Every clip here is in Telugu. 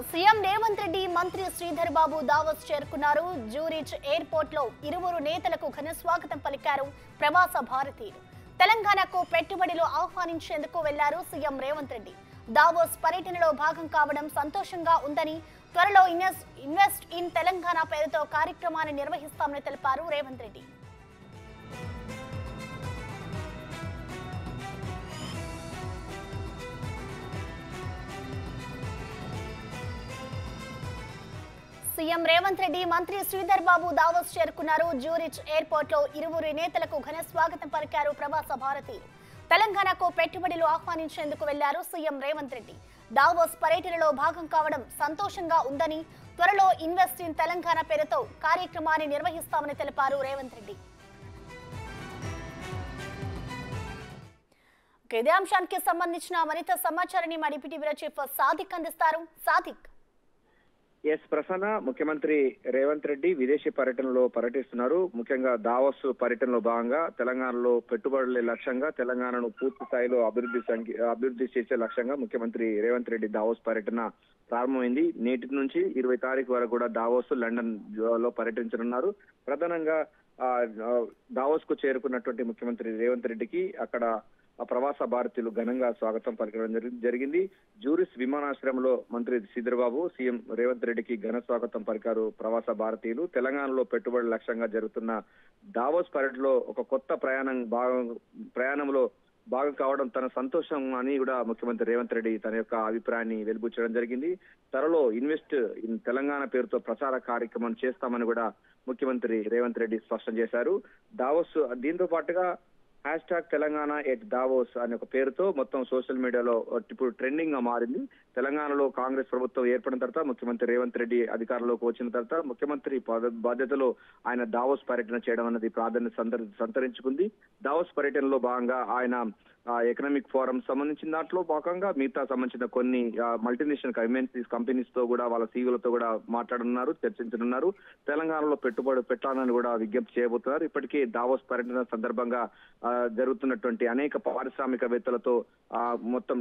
సీఎం రేవంత్ రెడ్డి మంత్రి శ్రీధర్ బాబు దావోస్ చేరుకున్నారు. జూరిచ్ ఎయిర్పోర్ట్ లో ఇరువురు నేతలకు ఘన స్వాగతం పలికారు ప్రవాస భారతీయులు. తెలంగాణకు పెట్టుబడులు ఆహ్వానించేందుకు వెళ్లారు సీఎం రేవంత్ రెడ్డి. దావోస్ పర్యటనలో భాగం కావడం సంతోషంగా ఉందని, త్వరలో ఇన్వెస్ట్ ఇన్ తెలంగాణ పేరుతో కార్యక్రమాన్ని నిర్వహిస్తామని తెలిపారు రేవంత్ రెడ్డి. సీఎం రేవంత్ రెడ్డి మంత్రి శ్రీధర్ బాబు దావోస్ చేరుకున్నారు. జూరిచ్ ఎయిర్పోర్ట్ లో ఇరువురు నేతలకు ఘన స్వాగతం పలికారు ప్రవాస భారతీయులు. తెలంగాణకు పెట్టుబడులు ఆహ్వానించేందుకు వెళ్లారు సీఎం రేవంత్ రెడ్డి. దావోస్ పర్యటనలో భాగం కావడం సంతోషంగా ఉందని, త్వరలో ఇన్వెస్ట్ ఇన్ తెలంగాణ పేరుతో కార్యక్రమాన్ని నిర్వహిస్తామని తెలిపారు రేవంత్ రెడ్డి. ఇదే అంశానికి సంబంధించిన మరింత సమాచారాన్ని మా డిప్యూటీ బ్యూరో చీఫ్ సాదిక్ అందిస్తారు. సాదిక్. ప్రసన్న, ముఖ్యమంత్రి రేవంత్ రెడ్డి విదేశీ పర్యటనలో పర్యటిస్తున్నారు. ముఖ్యంగా దావోస్ పర్యటనలో భాగంగా తెలంగాణలో పెట్టుబడుల లక్ష్యంగా తెలంగాణను పూర్తి స్థాయిలో అభివృద్ధి చేసే లక్ష్యంగా ముఖ్యమంత్రి రేవంత్ రెడ్డి దావోస్ పర్యటన ప్రారంభమైంది. నేటి నుంచి 20 తారీఖు వరకు కూడా దావోస్, లండన్ లో పర్యటించనున్నారు. ప్రధానంగా దావోస్ కు చేరుకున్నటువంటి ముఖ్యమంత్రి రేవంత్ రెడ్డికి అక్కడ ప్రవాస భారతీయులు ఘనంగా స్వాగతం పలకడం జరిగింది. జూరిస్ విమానాశ్రయంలో మంత్రి శ్రీధర్ బాబు, సీఎం రేవంత్ రెడ్డికి ఘన స్వాగతం పలికారు ప్రవాస భారతీయులు. తెలంగాణలో పెట్టుబడుల లక్ష్యంగా జరుగుతున్న దావోస్ పర్యటనలో ఒక కొత్త ప్రయాణంలో భాగం కావడం తన సంతోషం అని కూడా ముఖ్యమంత్రి రేవంత్ రెడ్డి తన యొక్క అభిప్రాయాన్ని వెలిబుచ్చడం జరిగింది. త్వరలో ఇన్వెస్ట్ ఇన్ తెలంగాణ పేరుతో ప్రచార కార్యక్రమం చేస్తామని కూడా ముఖ్యమంత్రి రేవంత్ రెడ్డి స్పష్టం చేశారు. దావోస్ దీంతో పాటుగా #తెలంగాణ ఎట్ దావోస్ అనే ఒక పేరుతో మొత్తం సోషల్ మీడియాలో ఇప్పుడు ట్రెండింగ్ గా మారింది. తెలంగాణలో కాంగ్రెస్ ప్రభుత్వం ఏర్పడిన తర్వాత ముఖ్యమంత్రి రేవంత్ రెడ్డి అధికారంలోకి వచ్చిన తర్వాత ముఖ్యమంత్రి బాధ్యతలో ఆయన దావోస్ పర్యటన చేయడం అన్నది ప్రాధాన్యత సంతరించుకుంది. దావోస్ పర్యటనలో భాగంగా ఆయన ఎకనామిక్ ఫోరం సంబంధించిన దాంట్లో భాగంగా మిగతా సంబంధించిన కొన్ని మల్టీనేషనల్ ఎంఎన్సీ కంపెనీస్ తో కూడా వాళ్ళ సీఈఓలతో కూడా మాట్లాడనున్నారు, చర్చించనున్నారు. తెలంగాణలో పెట్టుబడి పెట్టాలని కూడా విజ్ఞప్తి చేయబోతున్నారు. ఇప్పటికే దావోస్ పర్యటన సందర్భంగా జరుగుతున్నటువంటి అనేక పారిశ్రామికవేత్తలతో మొత్తం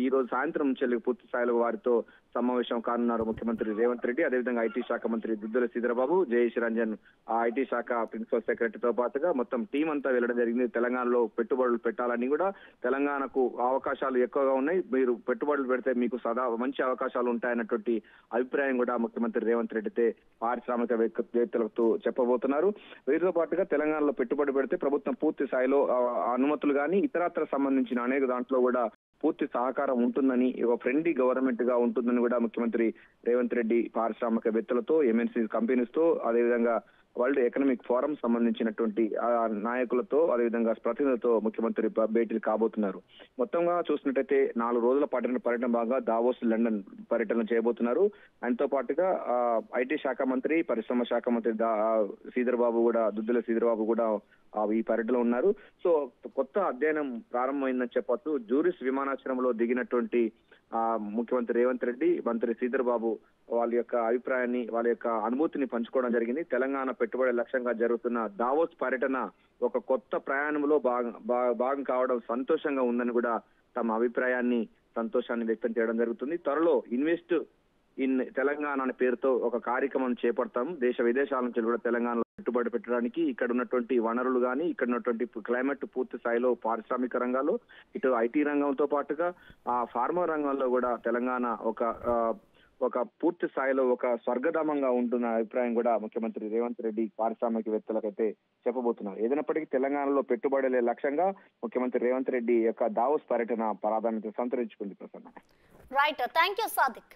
ఈ రోజు సాయంత్రం నుంచి పూర్తి స్థాయిలో వారితో సమావేశం కానున్నారు ముఖ్యమంత్రి రేవంత్ రెడ్డి. అదేవిధంగా ఐటీ శాఖ మంత్రి దుద్దుల శ్రీధర్ బాబు, జయేష్ రంజన్ ఐటీ శాఖ ప్రిన్సిపల్ సెక్రటరీతో పాటుగా మొత్తం టీం అంతా వెళ్ళడం జరిగింది. తెలంగాణలో పెట్టుబడులు పెట్టాలని కూడా, తెలంగాణకు అవకాశాలు ఎక్కువగా ఉన్నాయి, మీరు పెట్టుబడులు పెడితే మీకు సదా మంచి అవకాశాలు ఉంటాయన్నటువంటి అభిప్రాయం కూడా ముఖ్యమంత్రి రేవంత్ రెడ్డితే పారిశ్రామికవేత్తలతో చెప్పబోతున్నారు. వీరితో పాటుగా తెలంగాణలో పెట్టుబడి పెడితే ప్రభుత్వం పూర్తి స్థాయిలో అనుమతులు కానీ ఇతరత్ర సంబంధించిన అనేక దాంట్లో కూడా పూర్తి సహకారం ఉంటుందని, ఒక ఫ్రెండ్లీ గవర్నమెంట్ గా ఉంటుందని కూడా ముఖ్యమంత్రి రేవంత్ రెడ్డి పారిశ్రామికవేత్తలతో, ఎంఎన్సీ కంపెనీస్ తో, అదేవిధంగా వరల్డ్ ఎకనామిక్ ఫోరం సంబంధించినటువంటి నాయకులతో, అదేవిధంగా ప్రతినిధులతో ముఖ్యమంత్రి భేటీలు కాబోతున్నారు. మొత్తంగా చూసినట్టయితే 4 రోజుల పర్యటన భాగంగా దావోస్, లండన్ పర్యటన చేయబోతున్నారు. ఆయనతో పాటుగా ఐటీ శాఖ మంత్రి, పరిశ్రమ శాఖ మంత్రి శ్రీధర్ బాబు కూడా, దుద్దుల శ్రీధర్ బాబు కూడా ఈ పర్యటనలో ఉన్నారు. సో కొత్త అధ్యయనం ప్రారంభమైందని చెప్పొచ్చు. జూరిస్ విమానాశ్రయంలో దిగినటువంటి ముఖ్యమంత్రి రేవంత్ రెడ్డి, మంత్రి శ్రీధర్ బాబు వాళ్ళ యొక్క అభిప్రాయాన్ని, వాళ్ళ యొక్క అనుభూతిని పంచుకోవడం జరిగింది. తెలంగాణ పెట్టుబడి లక్ష్యంగా జరుగుతున్న దావోస్ పర్యటన ఒక కొత్త ప్రయాణంలో భాగం కావడం సంతోషంగా ఉందని కూడా తమ అభిప్రాయాన్ని, సంతోషాన్ని వ్యక్తం చేయడం జరుగుతుంది. త్వరలో ఇన్వెస్ట్ ఇన్ తెలంగాణ అనే పేరుతో ఒక కార్యక్రమం చేపడతాం. దేశ విదేశాల నుంచి కూడా తెలంగాణలో పెట్టుబడి పెట్టడానికి, ఇక్కడ ఉన్నటువంటి వనరులు కానీ, ఇక్కడ ఉన్నటువంటి క్లైమేట్ పూర్తి స్థాయిలో పారిశ్రామిక రంగాల్లో, ఇటు ఐటీ రంగంతో పాటుగా ఫార్మా రంగంలో కూడా తెలంగాణ ఒక పూర్తి స్థాయిలో ఒక స్వర్గధామంగా ఉంటున్న అభిప్రాయం కూడా ముఖ్యమంత్రి రేవంత్ రెడ్డి పారిశ్రామికవేత్తలకైతే చెప్పబోతున్నారు. ఏదైనప్పటికీ తెలంగాణలో పెట్టుబడులే లక్ష్యంగా ముఖ్యమంత్రి రేవంత్ రెడ్డి యొక్క దావోస్ పర్యటన ప్రాధాన్యత సంతరించుకుంది. Prasanna. Right, thank you Sadiq.